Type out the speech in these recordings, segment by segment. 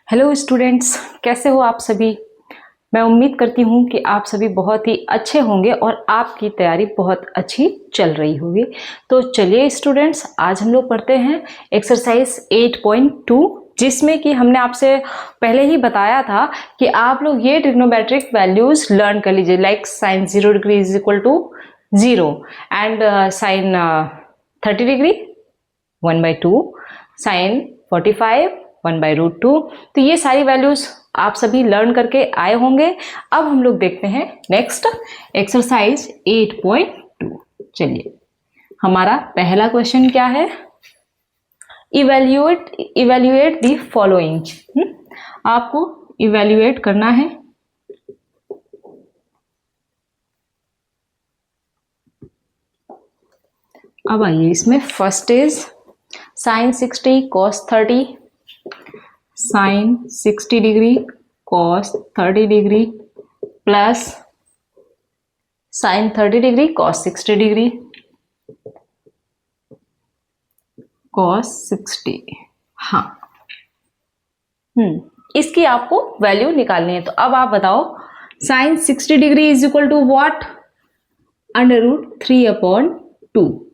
Hello students, कैसे हो आप सभी। मैं उम्मीद करती हूँ कि आप सभी बहुत ही अच्छे होंगे और आपकी तैयारी बहुत अच्छी चल रही होगी। तो चलिए स्टूडेंट्स, आज हम लोग पढ़ते हैं एक्सरसाइज 8.2, जिसमें कि हमने आपसे पहले ही बताया था कि आप लोग ये ट्रिग्नोमेट्रिक वैल्यूज लर्न कर लीजिए, like sine 0 degree is equal to 0 and sine 30 degree 1/2, sine 45 1/√2। तो ये सारी वैल्यूज आप सभी लर्न करके आए होंगे। अब हम लोग देखते हैं नेक्स्ट एक्सरसाइज 8.2। चलिए, हमारा पहला क्वेश्चन क्या है, इवेल्युएट द फॉलोइंग। आपको इवेल्युएट करना है। अब आइए, इसमें first is sine 60 cos 30, sine 60 degree cos 30 degree plus sine 30 degree cos 60 degree cos 60। हाँ, इसकी आपको वैल्यू निकालनी है। तो अब आप बताओ, sine 60 degree is equal to what, √3/2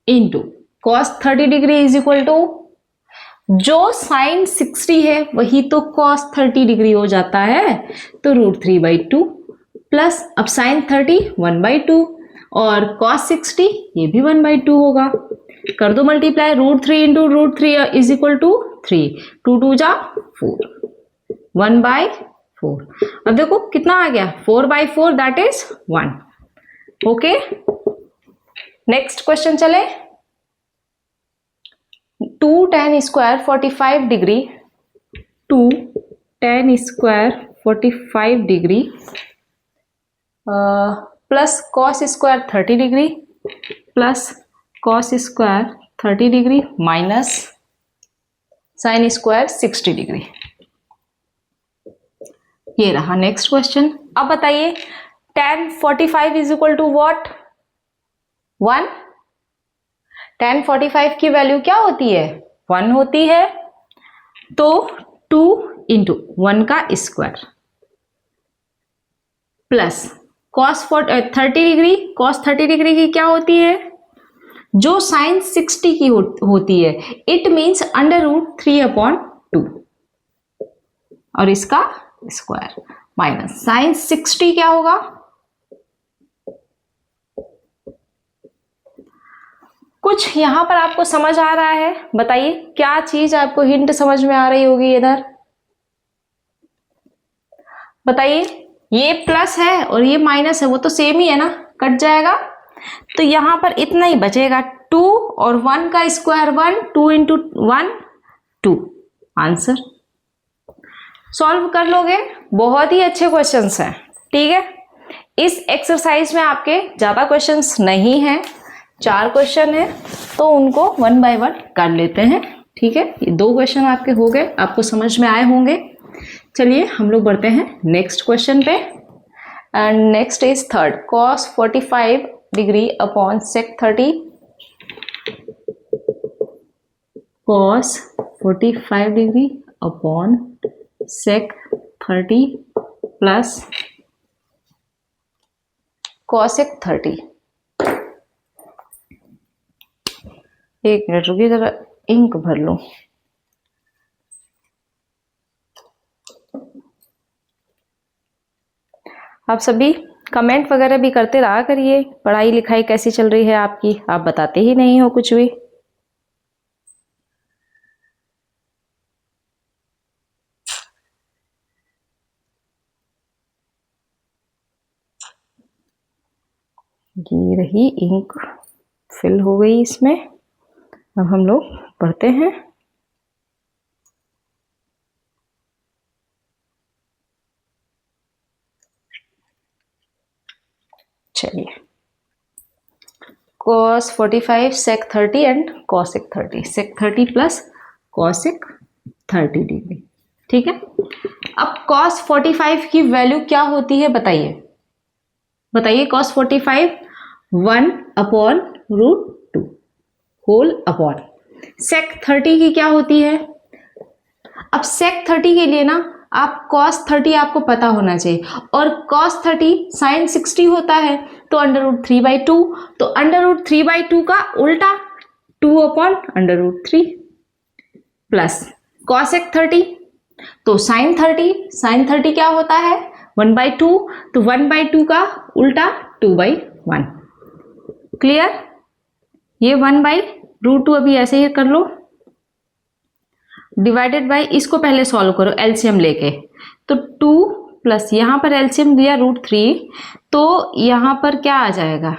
into cos 30 degree is equal to, जो साइन 60 है वही तो cos 30 डिग्री हो जाता है, तो √3/2 प्लस, अब साइन 30 1/2 और cos 60 ये भी 1/2 होगा। कर दो multiply, √3 into √3 is equal to 3, 2 2 जा 4, 1/4। अब देखो कितना आ गया, 4/4, that is 1। Okay, next question चले। 2 tan square 45 degree, 2 tan square 45 degree plus cos square 30 degree plus cos square 30 degree minus sine square 60 degree. ये रहा नेक्स्ट क्वेश्चन। अब बताइए, tan 45 is equal to what, 1। tan 45 की value क्या होती है, 1 होती है। तो 2 इंटू 1 का square plus cos 30 degree, cos 30 degree की क्या होती है, जो साइन 60 की होती है, इट मीन्स √3/2 और इसका स्क्वायर माइनस साइन 60 क्या होगा, कुछ यहां पर आपको समझ आ रहा है, बताइए क्या चीज आपको हिंट समझ में आ रही होगी इधर, बताइए। ये प्लस है और ये माइनस है, वो तो सेम ही है ना, कट जाएगा। तो यहां पर इतना ही बचेगा, 2 और 1 का स्क्वायर 1, 2 इंटू 1 2। आंसर सॉल्व कर लोगे, बहुत ही अच्छे क्वेश्चंस हैं। ठीक है, इस एक्सरसाइज में आपके ज्यादा क्वेश्चंस नहीं हैं, 4 क्वेश्चन है, तो उनको 1 बाय 1 कर लेते हैं। ठीक है, ये 2 क्वेश्चन आपके हो गए, आपको समझ में आए होंगे। चलिए हम लोग बढ़ते हैं नेक्स्ट क्वेश्चन पे, and next is third, cos 45 degree upon sec 30, cos 45 degree upon sec 30 plus cosec 30। एक मिनट रुकिए, जरा इंक भर लो। आप सभी कमेंट वगैरह भी करते रहा करिए, पढ़ाई लिखाई कैसी चल रही है आपकी, आप बताते ही नहीं हो कुछ भी। ये रही इंक, फिल हो गई इसमें। अब हम लोग पढ़ते हैं। चलिए, cos 45 sec 30 and cosec 30, sec 30 plus cosec 30 degree. ठीक है, अब cos 45 की वैल्यू क्या होती है, बताइए बताइए। cos 45 1/√3 होल अपॉन सेक 30 की क्या होती है। अब सेक 30 के लिए ना आप cos 30 आपको पता होना चाहिए, और cos 30 sin 60 होता है, तो √3/2, तो √3/2 का उल्टा 2/√3 प्लस cosec 30, तो sin 30 क्या होता है 1/2, तो 1/2 का उल्टा 2/1। क्लियर। ये 1/√2 अभी ऐसे ही कर लो, डिवाइडेड बाय, इसको पहले सॉल्व करो एलसीएम लेके, तो 2 प्लस यहाँ पर एलसीएम दिया √3, तो यहाँ पर क्या आ जाएगा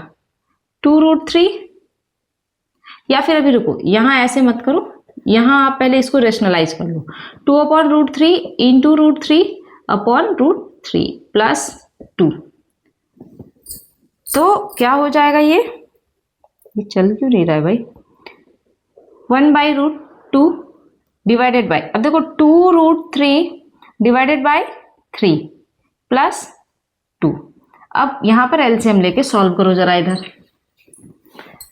2√3, या फिर अभी रुको, यहाँ ऐसे मत करो, यहाँ आप पहले इसको रेशनलाइज कर लो, 2/√3 इंटू √3/√3 प्लस 2, तो क्या हो जाएगा, ये चल क्यों नहीं रहा है भाई, 1/√2 डिवाइडेड बाय, अब देखो 2√3 डिवाइडेड बाय 3 प्लस 2। अब यहां पर एलसीएम लेके सॉल्व करो जरा, इधर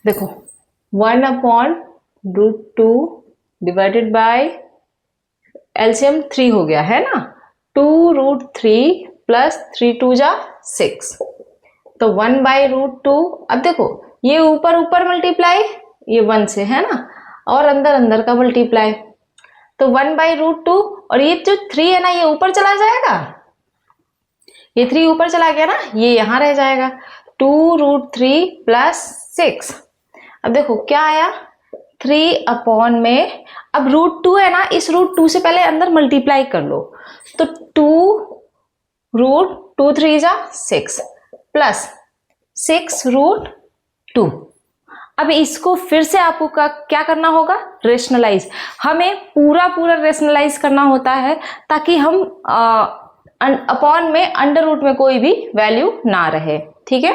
देखो 1/√2 डिवाइडेड बाय एलसीएम 3 हो गया है ना, 2√3 प्लस 3 2 जा 6, तो 1/√2। अब देखो ये ऊपर ऊपर मल्टीप्लाई, ये 1 से है ना, और अंदर अंदर का मल्टीप्लाई, तो 1/√2, और ये जो 3 है ना ये ऊपर चला जाएगा, ये 3 ऊपर चला गया ना, ये यहां रह जाएगा, 2√3 प्लस 6। अब देखो क्या आया 3 में, अब √2 है ना, इस √2 से पहले अंदर मल्टीप्लाई कर लो, तो 2√2 3 जा 6 प्लस 6√2। अब इसको फिर से आपको क्या करना होगा, रेशनलाइज, हमें पूरा रेशनलाइज करना होता है, ताकि हम अपॉन में अंडर रूट में कोई भी वैल्यू ना रहे, ठीक है।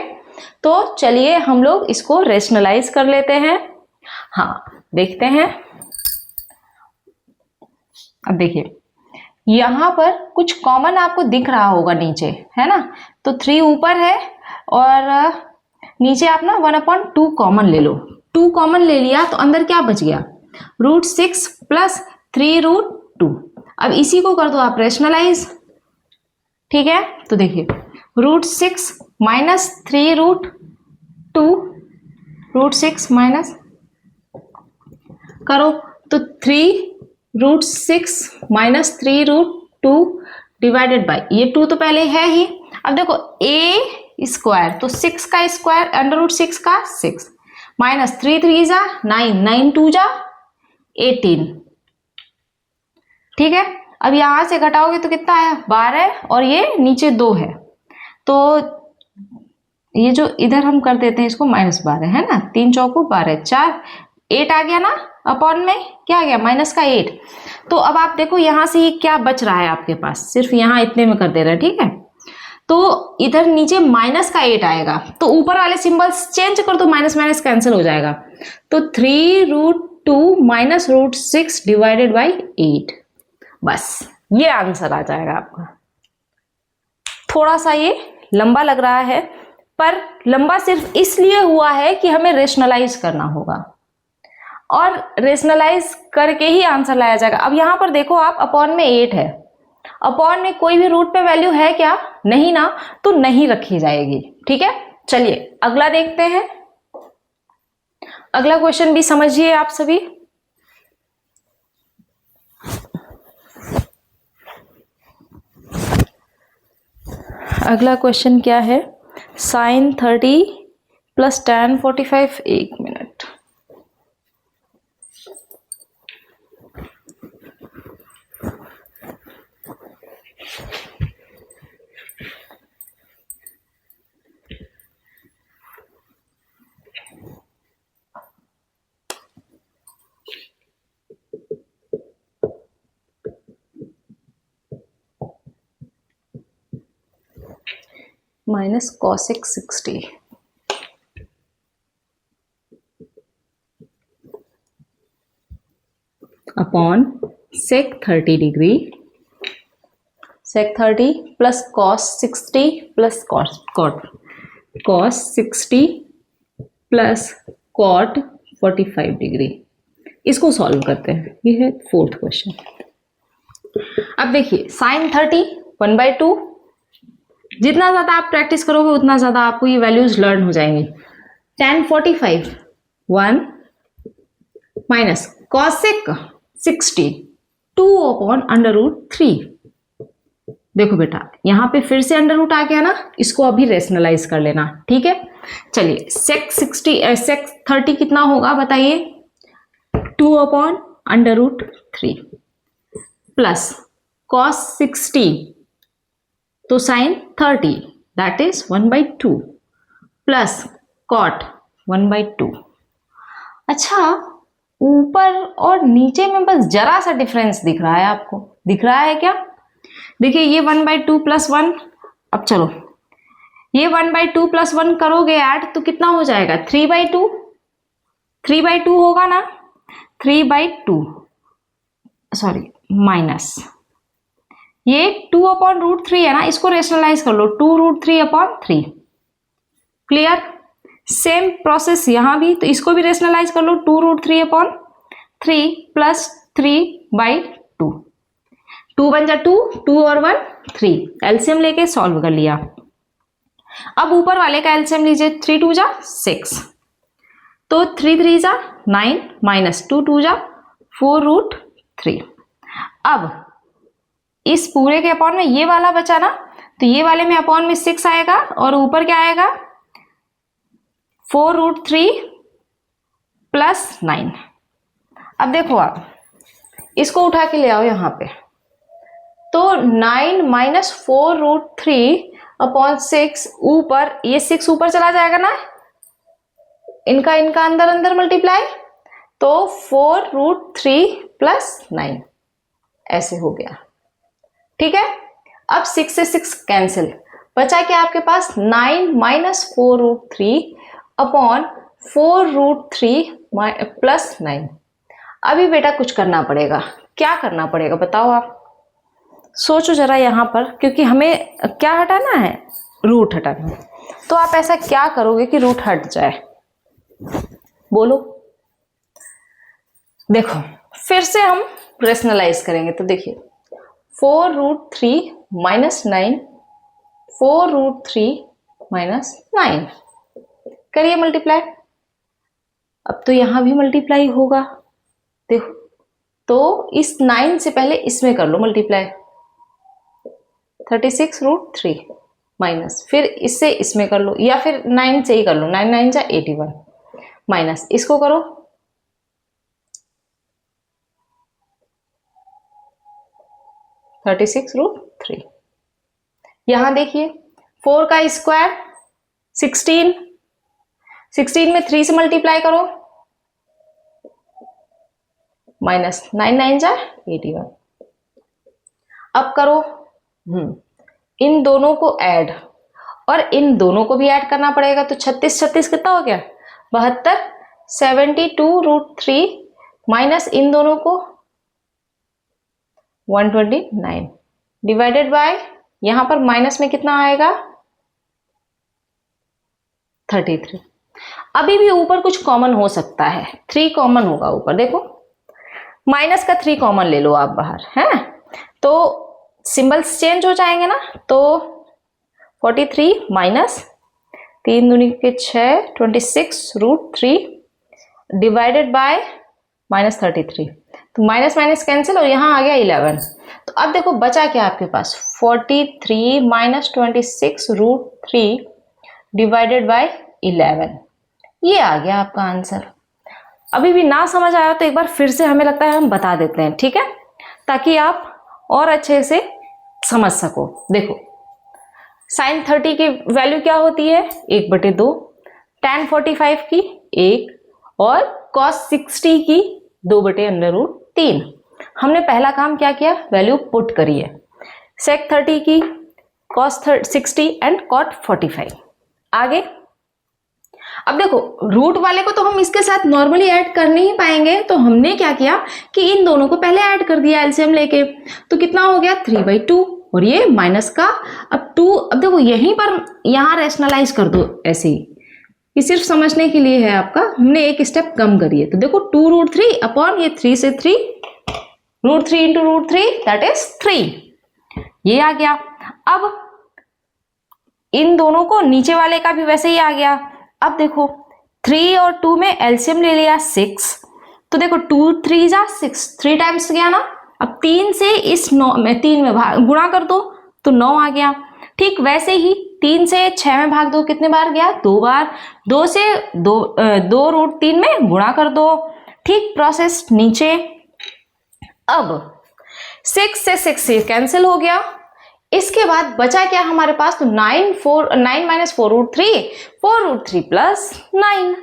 तो चलिए हम लोग इसको रेशनलाइज कर लेते हैं। हाँ देखते हैं, अब देखिए यहां पर कुछ कॉमन आपको दिख रहा होगा नीचे, है ना, तो 3 ऊपर है और नीचे आप ना 1/2 कॉमन ले लो, 2 कॉमन ले लिया तो अंदर क्या बच गया √6 प्लस 3√2। अब इसी को कर दो आप रेशनलाइज, ठीक है, तो देखिए √6 माइनस 3√2, √6 माइनस करो तो 3√6 माइनस 3√2 डिवाइडेड बाई, ये 2 तो पहले है ही, अब देखो a स्क्वायर, तो 6 का स्क्वायर √6 का 6 माइनस 3 3 जा 9, 9 2 जा 18, ठीक है। अब यहां से घटाओगे तो कितना आया 12, और ये नीचे 2 है, तो ये जो इधर हम कर देते हैं इसको -12, है ना, 3 चौको 12, 4 8 आ गया ना, अपॉन में क्या आ गया माइनस का 8। तो अब आप देखो यहां से ये क्या बच रहा है आपके पास, सिर्फ यहां इतने में कर दे रहे हैं, ठीक है। तो इधर नीचे माइनस का 8 आएगा, तो ऊपर वाले सिंबल्स चेंज कर दो, माइनस माइनस कैंसिल हो जाएगा, तो 3√2 माइनस √6 डिवाइडेड बाई 8, बस ये आंसर आ जाएगा आपका। थोड़ा सा ये लंबा लग रहा है, पर लंबा सिर्फ इसलिए हुआ है कि हमें रेशनलाइज करना होगा, और रेशनलाइज करके ही आंसर लाया जाएगा। अब यहां पर देखो आप अपॉन में 8 है, अपॉन में कोई भी रूट पे वैल्यू है क्या, नहीं ना, तो नहीं रखी जाएगी, ठीक है। चलिए अगला देखते हैं, अगला क्वेश्चन भी समझिए आप सभी। अगला क्वेश्चन क्या है, sin 30 प्लस tan 45, एक minute, minus cosec 60 upon sec 30 degree, sec 30 plus cos 60 plus cos 60 plus cot 45 degree. इसको सॉल्व करते हैं, ये है फोर्थ क्वेश्चन। अब देखिए sin 30 1/2, जितना ज़्यादा आप प्रैक्टिस करोगे उतना ज़्यादा आपको ये वैल्यूज लर्न हो जाएंगी। tan 45 1 minus cosec 60 2/√3। देखो बेटा यहां पे फिर से अंडर रूट आ गया ना, इसको अभी रेशनलाइज कर लेना, ठीक है। चलिए sec 30 कितना होगा बताइए, 2/√3 प्लस cos 60 तो sin 30 that is 1/2 plus cot 1/2। अच्छा ऊपर और नीचे में बस जरा सा डिफरेंस दिख रहा है, आपको दिख रहा है क्या? देखिए ये 1/2 प्लस 1, अब चलो ये 1/2 प्लस 1 करोगे ऐड तो कितना हो जाएगा, 3/2 3/2 होगा ना, 3/2 सॉरी माइनस ये 2/√3 है ना, इसको रेशनलाइज कर लो 2√3/3। क्लियर? सेम प्रोसेस यहां भी, तो इसको भी रेशनलाइज कर लो 2√3/3 प्लस 3/2। 2 1 जा 2, 2 और 1 3, एलसीएम लेके सॉल्व कर लिया। अब ऊपर वाले का एलसीएम लीजिए, 3 2 जा 6 तो 3 3 जा 9 माइनस 2 2 जा 4√3। अब इस पूरे के अपॉन में ये वाला बचा ना, तो ये वाले में अपॉन में 6 आएगा और ऊपर क्या आएगा 4√3 प्लस 9। अब देखो आप इसको उठा के ले आओ यहां पे, तो 9 माइनस 4√3/6 ऊपर, ये 6 ऊपर चला जाएगा ना, इनका अंदर अंदर मल्टीप्लाई, तो 4√3 प्लस 9 ऐसे हो गया, ठीक है। अब 6 से 6 कैंसिल, बचा क्या आपके पास 9 माइनस 4√3/4√3 प्लस 9। अभी बेटा कुछ करना पड़ेगा, क्या करना पड़ेगा बताओ आप, सोचो जरा यहां पर, क्योंकि हमें क्या हटाना है, रूट हटाना है। तो आप ऐसा क्या करोगे कि रूट हट जाए, बोलो। देखो फिर से हम रेशनलाइज करेंगे, तो देखिए 4√3 माइनस 9 4√3 माइनस 9 करिए मल्टीप्लाई। अब तो यहां भी मल्टीप्लाई होगा, देखो तो इस 9 से पहले इसमें कर लो मल्टीप्लाई, 36√3 माइनस, फिर इससे इसमें कर लो, या फिर 9 से ही कर लो, 9 9 जा 81 माइनस, इसको करो 36√3। यहां देखिए 4 का स्क्वायर 16, 16 में 3 से मल्टीप्लाई करो, माइनस 9 9 जा 81। अब करो इन दोनों को ऐड, और इन दोनों को भी ऐड करना पड़ेगा, तो 36 36 कितना हो गया 72, 72√3 माइनस इन दोनों को 129 डिवाइडेड बाय, यहां पर माइनस में कितना आएगा 33। अभी भी ऊपर कुछ कॉमन हो सकता है, 3 कॉमन होगा ऊपर, देखो माइनस का 3 कॉमन ले लो आप बाहर, है तो सिंबल्स चेंज हो जाएंगे ना, तो 43 माइनस 3 दूनी के 6 26√3 डिवाइडेड बाय माइनस 33, तो माइनस माइनस कैंसिल और यहां आ गया 11। तो अब देखो बचा क्या आपके पास 43 माइनस 26√3 डिवाइडेड बाय 11, ये आ गया आपका आंसर। अभी भी ना समझ आया तो एक बार फिर से हमें लगता है हम बता देते हैं, ठीक है, ताकि आप और अच्छे से समझ सको। देखो sin 30 की वैल्यू क्या होती है 1/2, tan 45 की 1 और cos 60 की 2/√3। हमने पहला काम क्या किया, वैल्यू पुट करी है, sec 30 की, cos 60 एंड cot 45। आगे अब देखो रूट वाले को तो हम इसके साथ नॉर्मली ऐड कर नहीं पाएंगे, तो हमने क्या किया कि इन दोनों को पहले ऐड कर दिया एलसीएम लेके, तो कितना हो गया 3/2 और ये माइनस का अब 2। अब देखो यहीं पर यहां रेशनलाइज कर दो ऐसे ही, ये सिर्फ समझने के लिए है आपका, हमने एक स्टेप कम करी है। तो देखो 2√3 अपॉन ये 3 से 3, √3 इंटू √3 दैट इज 3, ये आ गया। अब इन दोनों को, नीचे वाले का भी वैसे ही आ गया। अब देखो 3 और 2 में एलसीएम ले लिया 6, तो देखो 2 3 जा 6, 3 टाइम्स गया ना। अब 3 से इस 9 में 3 में भाग गुणा कर दो तो 9 आ गया। ठीक वैसे ही 3 से 6 में भाग दो, कितने बार गया? 2 बार। 2 से 2√3 में गुणा कर दो। ठीक प्रोसेस नीचे। अब 6 से 6 ये कैंसिल हो गया। इसके बाद बचा क्या हमारे पास? तो 9 माइनस 4√3, 4√3 प्लस 9।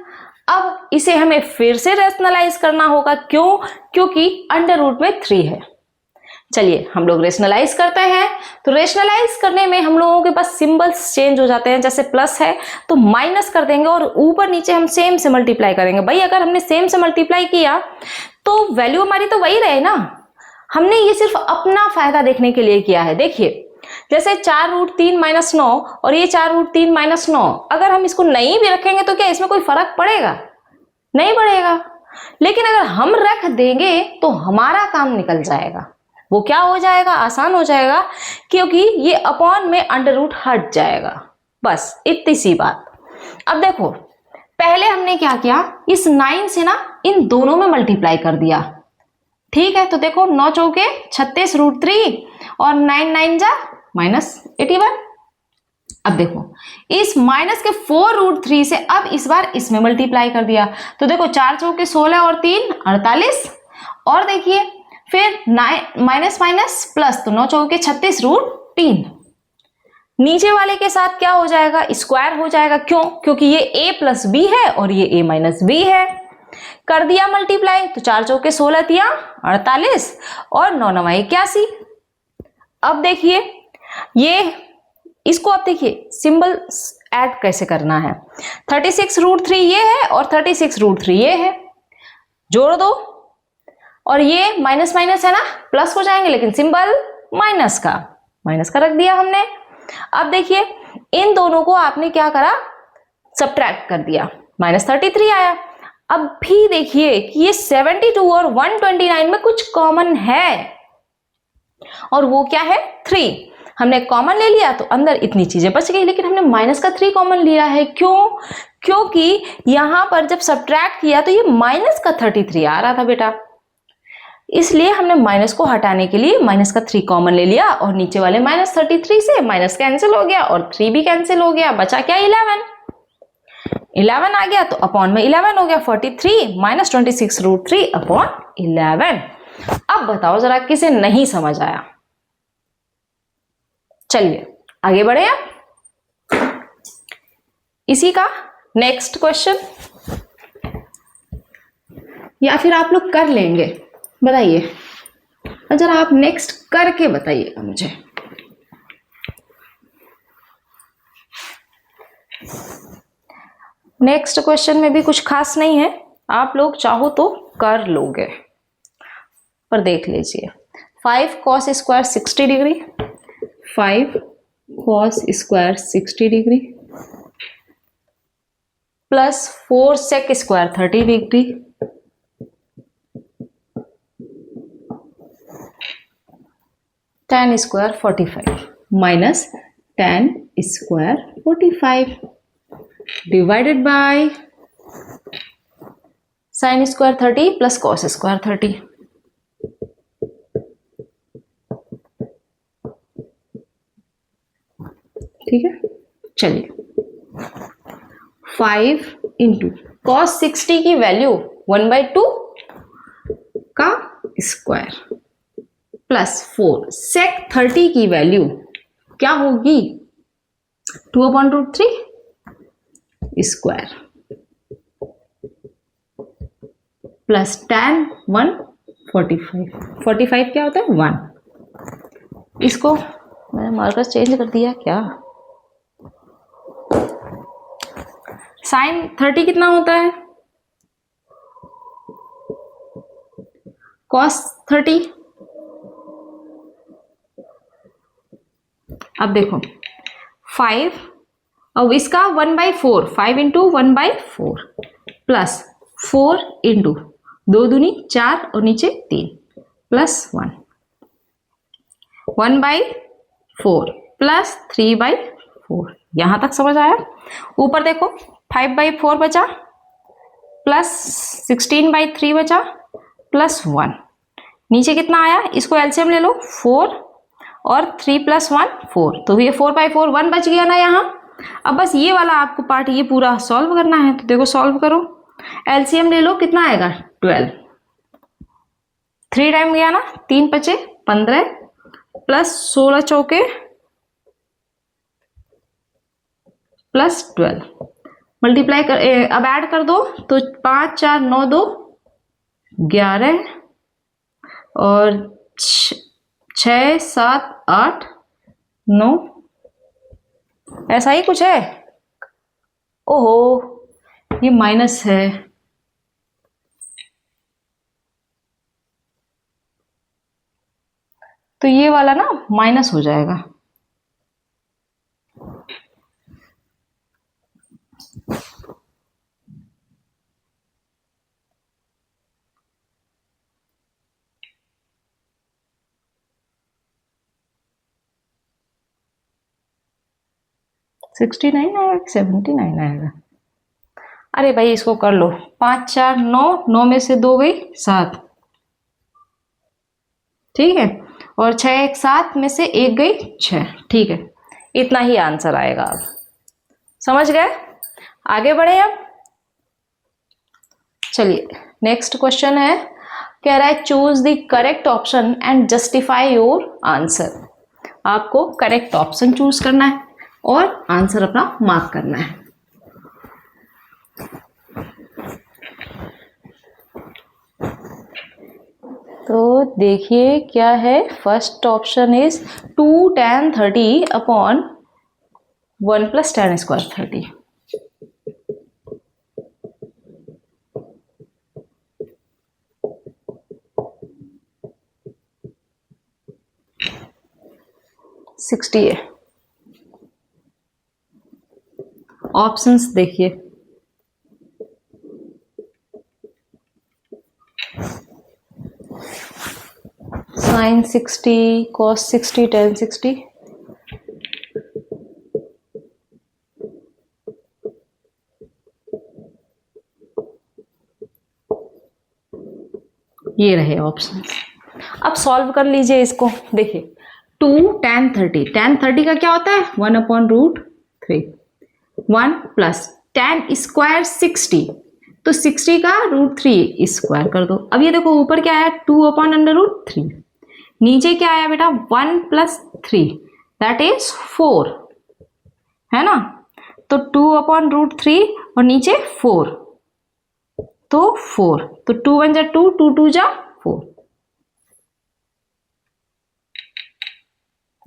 अब इसे हमें फिर से रेशनलाइज करना होगा। क्यों? क्योंकि अंडर रूट में 3 है। चलिए हम लोग रेशनलाइज करते हैं। तो रेशनलाइज करने में हम लोगों के पास सिंबल्स चेंज हो जाते हैं। जैसे प्लस है तो माइनस कर देंगे और ऊपर नीचे हम सेम से मल्टीप्लाई करेंगे। भाई अगर हमने सेम से मल्टीप्लाई किया तो वैल्यू हमारी तो वही रहे ना। हमने ये सिर्फ अपना फायदा देखने के लिए किया है। देखिए जैसे 4√3 माइनस 9 और ये 4√3 माइनस 9, अगर हम इसको नहीं भी रखेंगे तो क्या इसमें कोई फर्क पड़ेगा? नहीं पड़ेगा। लेकिन अगर हम रख देंगे तो हमारा काम निकल जाएगा। वो क्या हो जाएगा? आसान हो जाएगा, क्योंकि ये अपॉन में अंडर रूट हट जाएगा। बस इतनी सी बात। अब देखो पहले हमने क्या किया, इस 9 से ना इन दोनों में मल्टीप्लाई कर दिया। ठीक है, तो देखो 9 चौके 36√3 और 9 9 जा -81। अब देखो इस माइनस के 4√3 से अब इस बार इसमें मल्टीप्लाई कर दिया। तो देखो 4 चौके 16 और 3 48। और देखिए फिर माइनस माइनस प्लस, तो 9 चौके 36√3। नीचे वाले के साथ क्या हो जाएगा? स्क्वायर हो जाएगा। क्यों? क्योंकि ये a प्लस बी है और ये a माइनस बी है। कर दिया मल्टीप्लाई, तो 4 चौके 16 तिया 48 और 9 9 81। अब देखिए ये इसको, अब देखिए सिंबल ऐड कैसे करना है। 36√3 ये है और 36√3 ये है, जोड़ दो। और ये माइनस माइनस है ना, प्लस हो जाएंगे, लेकिन सिंबल माइनस का रख दिया हमने। अब देखिए इन दोनों को आपने क्या करा? सब्ट्रैक्ट कर दिया, -33 आया। अब भी देखिए कि ये 72 और 129 में कुछ कॉमन है, और वो क्या है? 3। हमने कॉमन ले लिया तो अंदर इतनी चीजें बच गई, लेकिन हमने माइनस का 3 कॉमन लिया है। क्यों? क्योंकि यहां पर जब सब्ट्रैक्ट किया तो ये माइनस का 33 आ रहा था बेटा, इसलिए हमने माइनस को हटाने के लिए माइनस का 3 कॉमन ले लिया। और नीचे वाले -33 से माइनस कैंसिल हो गया और 3 भी कैंसिल हो गया। बचा क्या? 11 आ गया, तो अपॉन में 11 हो गया। 43 माइनस 26√3 अपॉन 11। अब बताओ जरा किसे नहीं समझ आया? चलिए आगे बढ़े आप। इसी का नेक्स्ट क्वेश्चन, या फिर आप लोग कर लेंगे, बताइए। जरा आप नेक्स्ट करके बताइएगा मुझे। नेक्स्ट क्वेश्चन में भी कुछ खास नहीं है, आप लोग चाहो तो कर लोगे, पर देख लीजिए। 5 cos square 60 degree, 5 cos square 60 degree plus 4 sec square 30 degree tan square 45 minus tan square 45 divided by sin square 30 plus cos square 30। ठीक है, चलिए 5 इंटू cos 60 की वैल्यू 1/2 का स्क्वायर प्लस 4 sec 30 की वैल्यू क्या होगी? 2/√3 स्क्वायर प्लस tan 145 क्या होता है? 1। इसको मैंने मार्कर चेंज कर दिया क्या? sin 30 कितना होता है? cos 30। अब देखो 5 अब इसका 1/4, 5 इंटू 1/4 प्लस 4 इंटू 2 दूनी 4 और नीचे 3 प्लस 1, 1/4 प्लस 3/4। यहां तक समझ आया? ऊपर देखो 5/4 बचा प्लस 16/3 बचा प्लस 1, नीचे कितना आया? इसको एलसीएम ले लो, 4 और 3 प्लस 1 4, तो ये 4/4 1 बच गया ना यहाँ। अब बस ये वाला आपको पार्ट ये पूरा सॉल्व करना है, तो देखो सॉल्व करो, एलसीएम ले लो, कितना आएगा? 12, 3 टाइम गया ना, 3 बचे 15 प्लस 16 चौके प्लस 12, मल्टीप्लाई कर अब ऐड कर दो तो 5 4 9 2 11 और 6 7 8 9, ऐसा ही कुछ है। ओहो, ये माइनस है, तो ये वाला ना माइनस हो जाएगा। $69 आएगा, $79 आएगा। अरे भाई इसको कर लो, 5 4 9, 9 में से 2 गई 7, ठीक है, और 6 1 7 में से 1 गई 6, ठीक है, इतना ही आंसर आएगा। अब समझ गए? आगे बढ़े अब। चलिए नेक्स्ट क्वेश्चन है, कह रहा है choose the correct option and justify your answer. आपको करेक्ट ऑप्शन चूज करना है और आंसर अपना मार्क करना है। तो देखिए क्या है, first option is 2 tan 30 upon 1 plus tan square 30। $60 है। ऑप्शंस देखिए, sin 60, cos 60, tan 60। ये रहे ऑप्शंस। अब सॉल्व कर लीजिए इसको। देखिए 2 tan 30, tan 30 का क्या होता है? 1/√3, 1 प्लस tan स्क्वायर 60, तो 60 का √3 स्क्वायर कर दो। अब ये देखो ऊपर क्या आया? 2/√3, नीचे क्या आया बेटा? 1 प्लस 3 दैट इज 4, है ना? तो 2/√3 और नीचे 4, तो 4, तो 2 1 जा 2, 2 2 जा 4।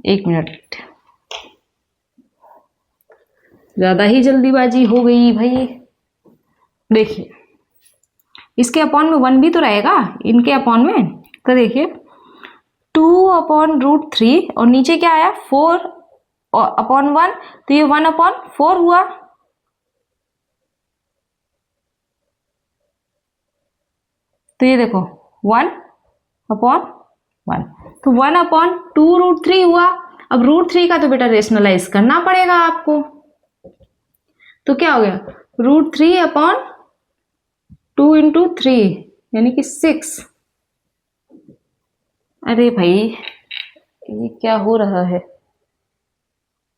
एक मिनट, ज्यादा ही जल्दीबाजी हो गई भाई। देखिए इसके अपॉन में 1 भी तो रहेगा, इनके अपॉन में, तो देखिए 2/√3 और नीचे क्या आया? 4/1, तो ये 1/4 हुआ। तो ये देखो 1/1, तो 1/2√3 हुआ। अब √3 का तो बेटा रेशनलाइज करना पड़ेगा आपको, तो क्या हो गया? √3/2 इंटू 3 यानी कि 6। अरे भाई ये क्या हो रहा है,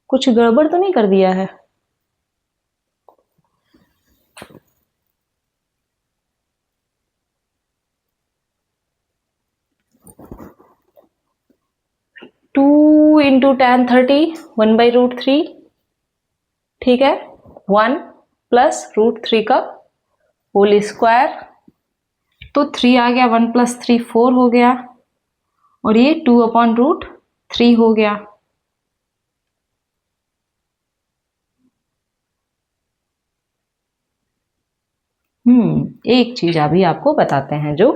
कुछ गड़बड़ तो नहीं कर दिया है? टू इंटू tan 30, 1/√3, ठीक है, 1 प्लस √3 का होल स्क्वायर, तो 3 आ गया, 1 प्लस 3 4 हो गया, और ये 2/√3 हो गया। एक चीज अभी आपको बताते हैं, जो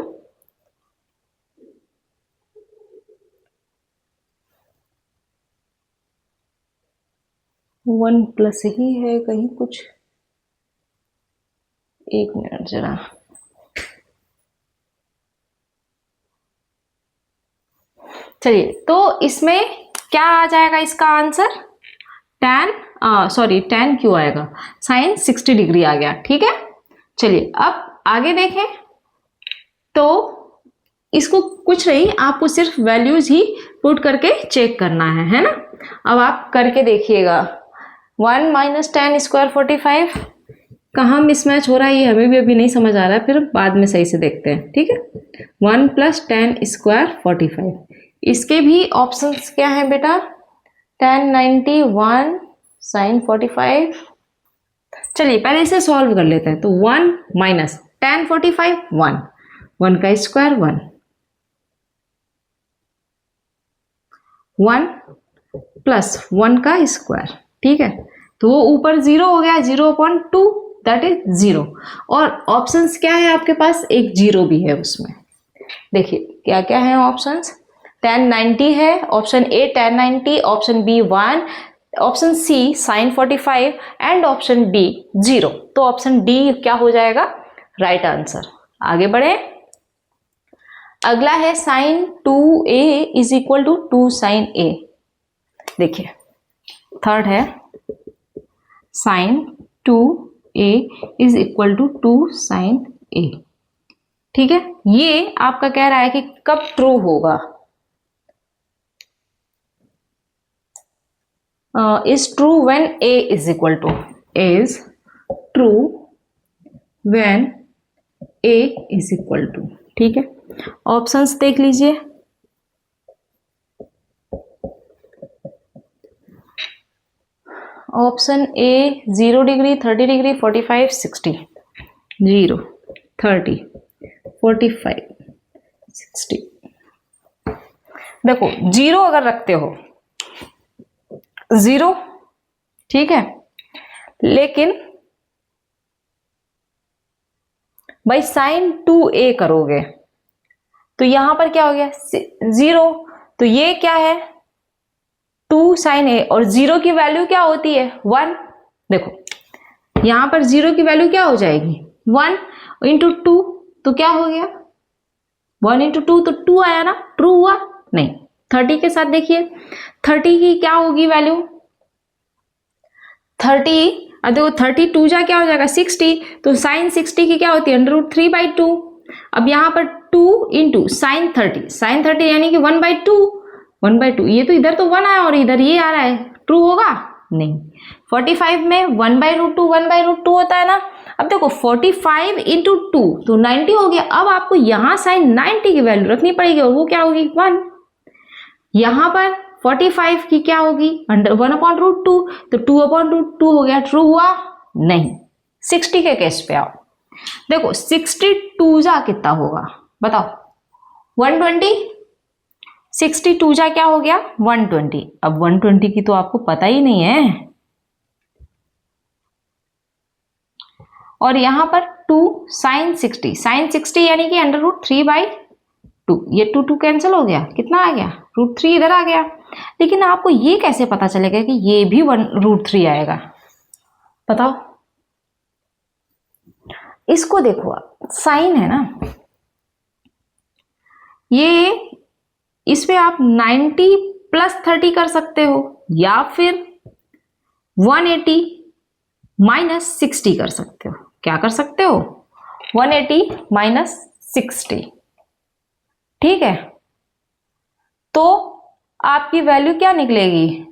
वन प्लस ही है कहीं कुछ, एक मिनट जरा। चलिए, तो इसमें क्या आ जाएगा इसका आंसर? tan क्यों आएगा, साइन 60 डिग्री आ गया। ठीक है, चलिए अब आगे देखें। तो इसको कुछ नहीं, आपको सिर्फ वैल्यूज ही पुट करके चेक करना है ना। अब आप करके देखिएगा। 1 माइनस टेन स्क्वायर 45, कहाँ मिसमैच हो रहा है ये हमें भी अभी नहीं समझ आ रहा है, फिर बाद में सही से देखते हैं। ठीक है, 1 प्लस टेन स्क्वायर 45, इसके भी ऑप्शंस क्या है बेटा? tan 91 sine 45। चलिए पहले इसे सॉल्व कर लेते हैं। तो 1 माइनस tan 45 1, 1 का स्क्वायर 1, 1 प्लस 1 का स्क्वायर। ठीक है, तो वो ऊपर 0 हो गया, 0/2 दैट इज 0। और ऑप्शंस क्या है आपके पास? एक 0 भी है उसमें। देखिए क्या क्या है ऑप्शंस? tan 90 है, option A tan 90, option B 1, option C sine 45 and option B 0। तो ऑप्शन डी क्या हो जाएगा? Right answer. आगे बढ़े, अगला है sine 2a is equal to 2 sine a। देखिए थर्ड है sine 2a is equal to 2 sine a। ठीक है, ये आपका कह रहा है कि कब ट्रू होगा? is true when a is equal to, is true when a is equal to। ठीक है, ऑप्शंस देख लीजिए। Option A 0 degree, 30 degree, 45, 60। 0, 30, 45, 60। देखो 0 अगर रखते हो 0, ठीक है, लेकिन भाई साइन 2a करोगे तो यहां पर क्या हो गया? 0। तो ये क्या है? 2 साइन a, और 0 की वैल्यू क्या होती है? 1। देखो यहां पर 0 की वैल्यू क्या हो जाएगी? 1 इंटू 2, तो क्या हो गया? 1 इंटू 2 तो 2 आया ना, ट्रू हुआ? नहीं। 30 के साथ देखिए, 30 की क्या होगी वैल्यू? 30, अब देखो 32 जा क्या हो जाएगा? 60। तो साइन 60 की क्या होती है? √3/2। अब यहां पर 2 इंटू साइन 30, साइन 30 यानी कि 1/2, 1/2। ये तो इधर तो 1 आया और इधर ये आ रहा है, ट्रू होगा? नहीं। 45 में 1/√2 1/√2 होता है ना। अब देखो 45 इंटू 2 तो 90 हो गया। अब आपको यहां साइन 90 की वैल्यू रखनी पड़ेगी और वो क्या होगी? 1। यहां पर 45 की क्या होगी? 1/√2, तो 2/√2 हो गया, ट्रू हुआ? नहीं। 60 के केस पे आओ। देखो 62 जा कितना होगा बताओ? 120। 62 जा क्या हो गया? 120। अब 120 की तो आपको पता ही नहीं है, और यहां पर 2 साइन 60, साइन 60 यानी कि √3/2। ये 2 कैंसिल हो गया, कितना आ गया? √3 इधर आ गया। लेकिन आपको ये कैसे पता चलेगा कि ये भी √3 आएगा? बताओ। इसको देखो, आप साइन है ना, ये इस पे आप 90 प्लस 30 कर सकते हो, या फिर 180 माइनस 60 कर सकते हो। क्या कर सकते हो? 180 माइनस 60। ठीक है, तो आपकी वैल्यू क्या निकलेगी?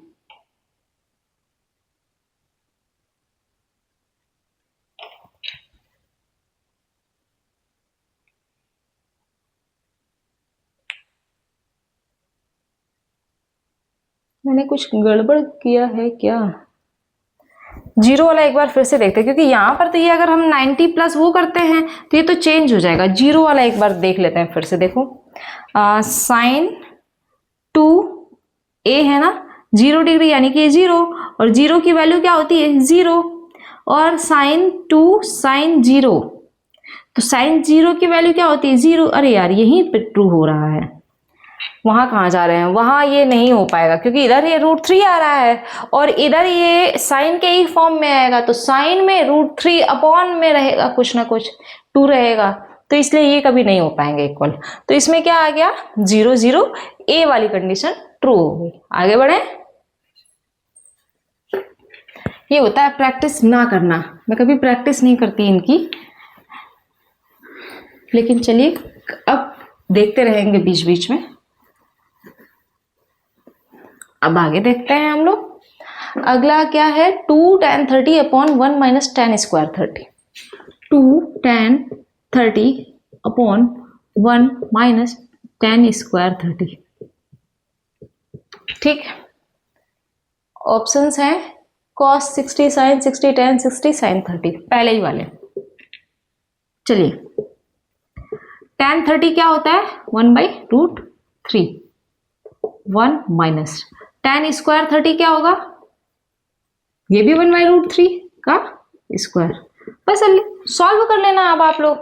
मैंने कुछ गड़बड़ किया है क्या? 0 वाला एक बार फिर से देखते हैं, क्योंकि यहां पर तो ये अगर हम 90 प्लस वो करते हैं तो ये तो चेंज हो जाएगा। 0 वाला एक बार देख लेते हैं फिर से। देखो साइन 2a है ना, 0 डिग्री यानी कि 0, और 0 की वैल्यू क्या होती है? 0। और साइन 2 साइन 0, तो साइन 0 की वैल्यू क्या होती है? 0। अरे यार यहीं पे ट्रू हो रहा है। वहाँ कहाँ जा रहे हैं, वहाँ ये नहीं हो पाएगा क्योंकि इधर ये √3 आ रहा है और इधर ये साइन के ही फॉर्म में आएगा, तो साइन में √3 अपॉन में रहेगा कुछ ना कुछ 2 रहेगा, तो इसलिए ये कभी नहीं हो पाएंगे इक्वल। तो इसमें क्या आ गया 0 0, ए वाली कंडीशन ट्रू हो गई। आगे बढ़े। ये होता है प्रैक्टिस ना करना, मैं कभी प्रैक्टिस नहीं करती इनकी, लेकिन चलिए अब देखते रहेंगे बीच बीच में। अब आगे देखते हैं हम लोग। अगला क्या है 2 tan 30 upon 1 minus tan square 30। 2 tan 30 upon 1 minus tan square 30। ठीक, ऑप्शंस हैं cos 60, sin 60, tan 60, sin 30, पहले ही वाले। चलिए tan 30 क्या होता है 1/√3, 1 माइनस tan स्क्वायर 30 क्या होगा, ये भी 1/√3 का स्क्वायर। बस सॉल्व कर लेना, अब आप लोग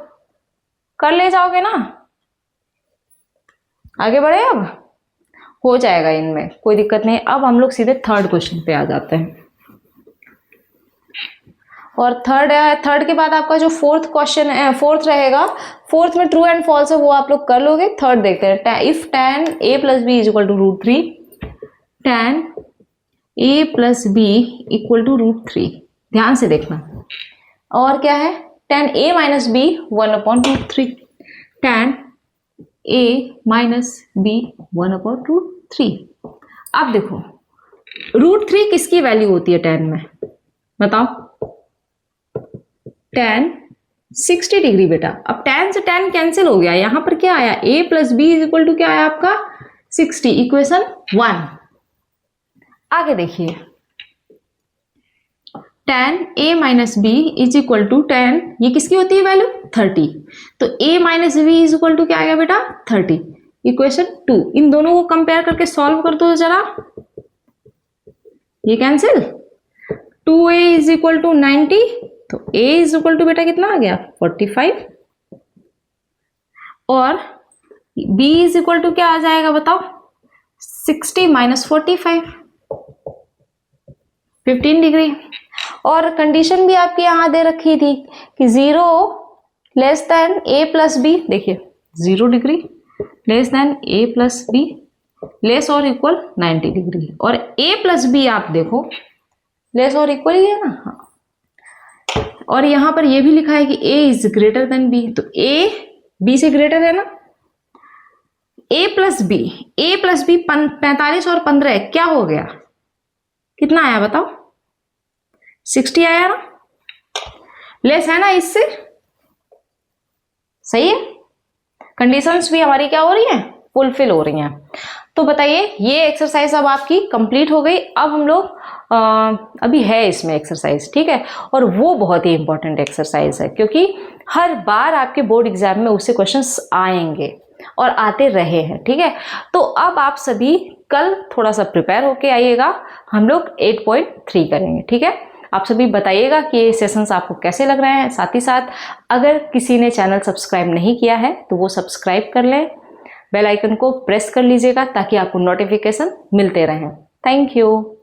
कर ले जाओगे ना। आगे बढ़े, अब हो जाएगा, इनमें कोई दिक्कत नहीं। अब हम लोग सीधे थर्ड क्वेश्चन पे आ जाते हैं। और थर्ड के बाद आपका जो फोर्थ क्वेश्चन है, फोर्थ रहेगा, फोर्थ में ट्रू एंड फॉल्स है वो आप लोग कर लोगे। थर्ड देखते हैं, if tan a plus B is equal to √3, tan a plus B equal to √3, ध्यान से देखना। और क्या है tan a minus B 1/√3, tan a minus B 1/√3। अब देखो √3 किसकी वैल्यू होती है tan में, बताओ। tan 60 डिग्री बेटा। अब tan से tan कैंसिल हो गया, यहां पर क्या आया a plus B is equal to क्या आया आपका 60, इक्वेशन 1। आगे देखिए tan a minus B is equal to tan, ये किसकी होती है वैल्यू 30, तो a minus B is equal to क्या आ गया बेटा 30, इक्वेशन 2। इन दोनों को कंपेयर करके सॉल्व कर दो जरा, ये cancel, 2a is equal to 90, तो a इज इक्वल टू बेटा कितना आ गया 45, और b इज इक्वल टू क्या आ जाएगा बताओ 60 माइनस 45, 15 डिग्री। और कंडीशन भी आपकी यहां दे रखी थी कि 0 less than a plus B, देखिए 0 degree less than a plus B less और इक्वल 90 डिग्री, और a प्लस बी आप देखो लेस और इक्वल ही है ना। हाँ, और यहां पर ये भी लिखा है कि a is greater than b, तो a b से ग्रेटर है ना। a प्लस बी 45 और 15 क्या हो गया, कितना आया बताओ 60 आया ना, लेस है ना इससे, सही है। कंडीशंस भी हमारी क्या हो रही हैं फुलफिल हो रही हैं। तो बताइए ये एक्सरसाइज अब आपकी कंप्लीट हो गई। अब हम लोग अभी है इसमें एक्सरसाइज, ठीक है, और वो बहुत ही इंपॉर्टेंट एक्सरसाइज है क्योंकि हर बार आपके बोर्ड एग्जाम में उससे क्वेश्चंस आएंगे और आते रहे हैं, ठीक है। तो अब आप सभी कल थोड़ा सा प्रिपेयर होके आइएगा, हम लोग 8.3 करेंगे, ठीक है। आप सभी बताइएगा कि ये सेशंस आपको कैसे लग रहे हैं। साथ ही साथ अगर किसी ने चैनल सब्सक्राइब नहीं किया है तो वो सब्सक्राइब कर लें, बेल आइकन को प्रेस कर लीजिएगा ताकि आपको नोटिफिकेशन मिलते रहें। Thank you.